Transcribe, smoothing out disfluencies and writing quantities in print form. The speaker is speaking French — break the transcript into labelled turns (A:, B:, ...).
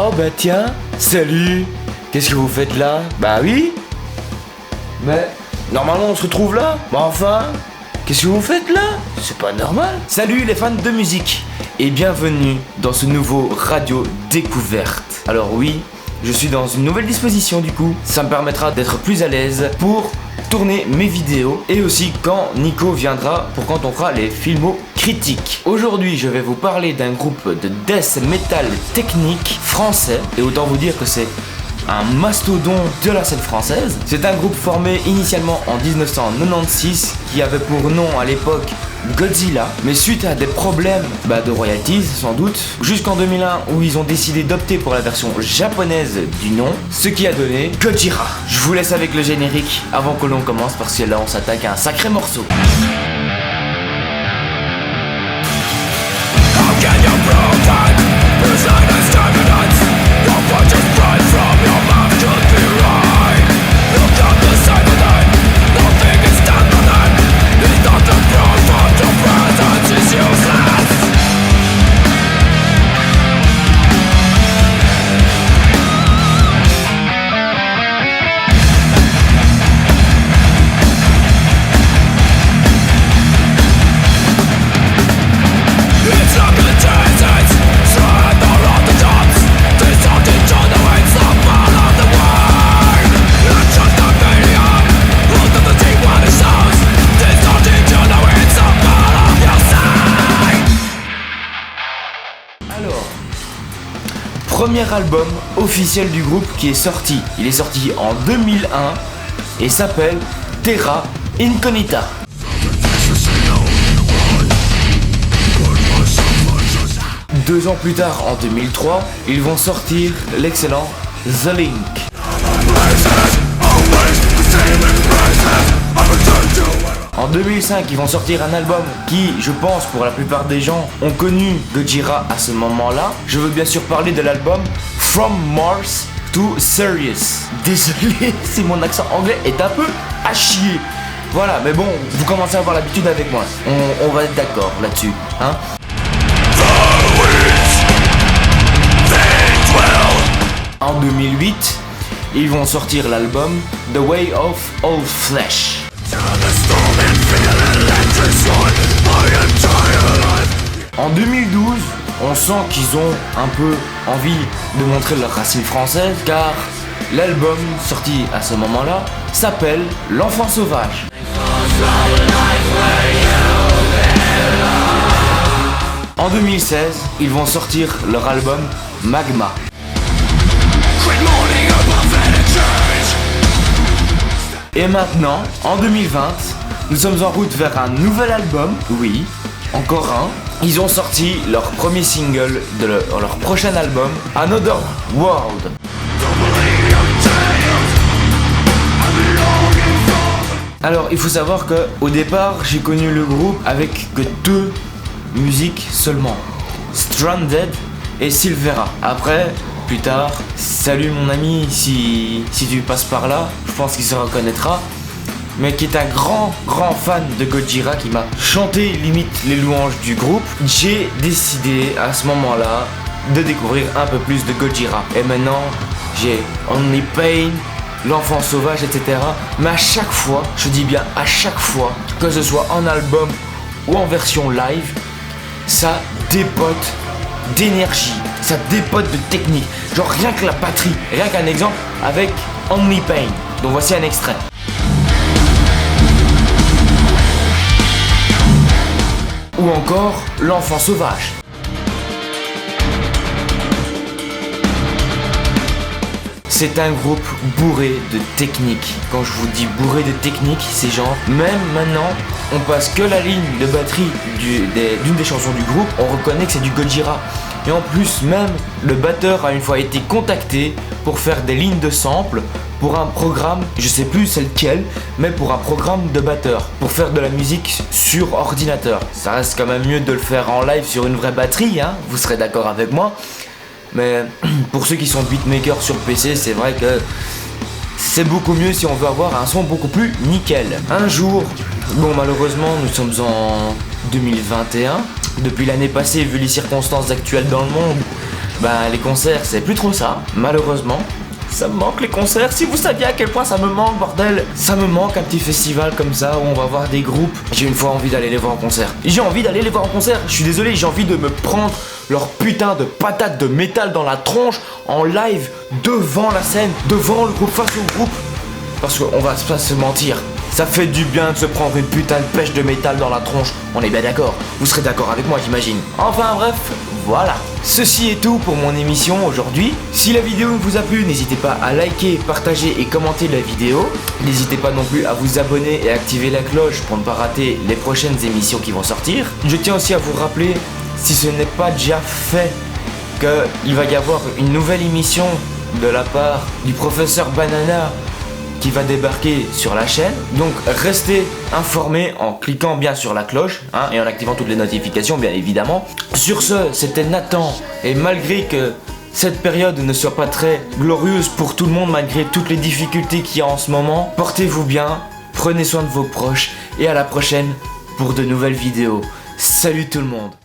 A: Oh bah tiens, salut. Qu'est-ce que vous faites là? Bah oui. Mais normalement on se retrouve là. Bah enfin, qu'est-ce que vous faites là? C'est pas normal. Salut les fans de musique et bienvenue dans ce nouveau Radio Découverte. Alors oui, je suis dans une nouvelle disposition du coup. Ça me permettra d'être plus à l'aise pour tourner mes vidéos et aussi quand Nico viendra pour quand on fera les filmos critiques. Aujourd'hui, je vais vous parler d'un groupe de death metal technique français et autant vous dire que c'est un mastodonte de la scène française. C'est un groupe formé initialement en 1996 qui avait pour nom à l'époque Godzilla, mais suite à des problèmes de royalties sans doute, jusqu'en 2001 où ils ont décidé d'opter pour la version japonaise du nom, ce qui a donné Gojira. Je vous laisse avec le générique avant que l'on commence parce que là on s'attaque à un sacré morceau. Premier album officiel du groupe qui est sorti. Il est sorti en 2001 et s'appelle Terra Incognita. 2 ans plus tard, en 2003, ils vont sortir l'excellent The Link. En 2005, ils vont sortir un album qui, je pense, pour la plupart des gens, ont connu Gojira à ce moment-là. Je veux bien sûr parler de l'album From Mars to Sirius. Désolé si mon accent anglais est un peu à chier. Voilà, mais bon, vous commencez à avoir l'habitude avec moi. On va être d'accord là-dessus, hein. En 2008, ils vont sortir l'album The Way of All Flesh. En 2012, on sent qu'ils ont un peu envie de montrer leur racine française car l'album sorti à ce moment-là s'appelle L'Enfant Sauvage. En 2016, ils vont sortir leur album Magma. Et maintenant, en 2020, nous sommes en route vers un nouvel album, oui, encore un. Ils ont sorti leur premier single de leur prochain album, Another World. Alors, il faut savoir que au départ, j'ai connu le groupe avec que 2 musiques seulement, Stranded et Silvera. Après, plus tard, salut mon ami, si tu passes par là, je pense qu'il se reconnaîtra, mais qui est un grand fan de Gojira, qui m'a chanté limite les louanges du groupe. J'ai décidé à ce moment-là de découvrir un peu plus de Gojira. Et maintenant, j'ai Only Pain, L'Enfant Sauvage, etc. Mais à chaque fois, je dis bien à chaque fois, que ce soit en album ou en version live, ça dépote d'énergie, ça dépote de technique. Genre rien que la batterie, rien qu'un exemple avec Only Pain. Donc voici un extrait. Ou encore L'Enfant Sauvage. C'est un groupe bourré de technique. Quand je vous dis bourré de technique, c'est genre, même maintenant, on passe que la ligne de batterie d'une des chansons du groupe, on reconnaît que c'est du Gojira. Et en plus, même le batteur a une fois été contacté pour faire des lignes de sample pour un programme, je sais plus c'est lequel, mais pour un programme de batteur, pour faire de la musique sur ordinateur. Ça reste quand même mieux de le faire en live sur une vraie batterie, hein, vous serez d'accord avec moi. Mais pour ceux qui sont beatmakers sur PC, c'est vrai que c'est beaucoup mieux si on veut avoir un son beaucoup plus nickel. Un jour, bon malheureusement nous sommes en 2021, depuis l'année passée, vu les circonstances actuelles dans le monde, Ben les concerts c'est plus trop ça, malheureusement. Ça me manque les concerts, si vous saviez à quel point ça me manque, bordel. Ça me manque un petit festival comme ça où on va voir des groupes. J'ai une fois envie d'aller les voir en concert. J'ai envie d'aller les voir en concert, je suis désolé, j'ai envie de me prendre leur putain de patates de métal dans la tronche en live devant la scène, devant le groupe, face au groupe. Parce qu'on va pas se mentir, ça fait du bien de se prendre une putain de pêche de métal dans la tronche. On est bien d'accord, vous serez d'accord avec moi j'imagine. Enfin bref, voilà. Ceci est tout pour mon émission aujourd'hui. Si la vidéo vous a plu, n'hésitez pas à liker, partager et commenter la vidéo. N'hésitez pas non plus à vous abonner et activer la cloche pour ne pas rater les prochaines émissions qui vont sortir. Je tiens aussi à vous rappeler, si ce n'est pas déjà fait, qu'il va y avoir une nouvelle émission de la part du professeur Banana qui va débarquer sur la chaîne. Donc restez informés en cliquant bien sur la cloche et en activant toutes les notifications bien évidemment. Sur ce, c'était Nathan et malgré que cette période ne soit pas très glorieuse pour tout le monde, malgré toutes les difficultés qu'il y a en ce moment, portez-vous bien, prenez soin de vos proches et à la prochaine pour de nouvelles vidéos. Salut tout le monde.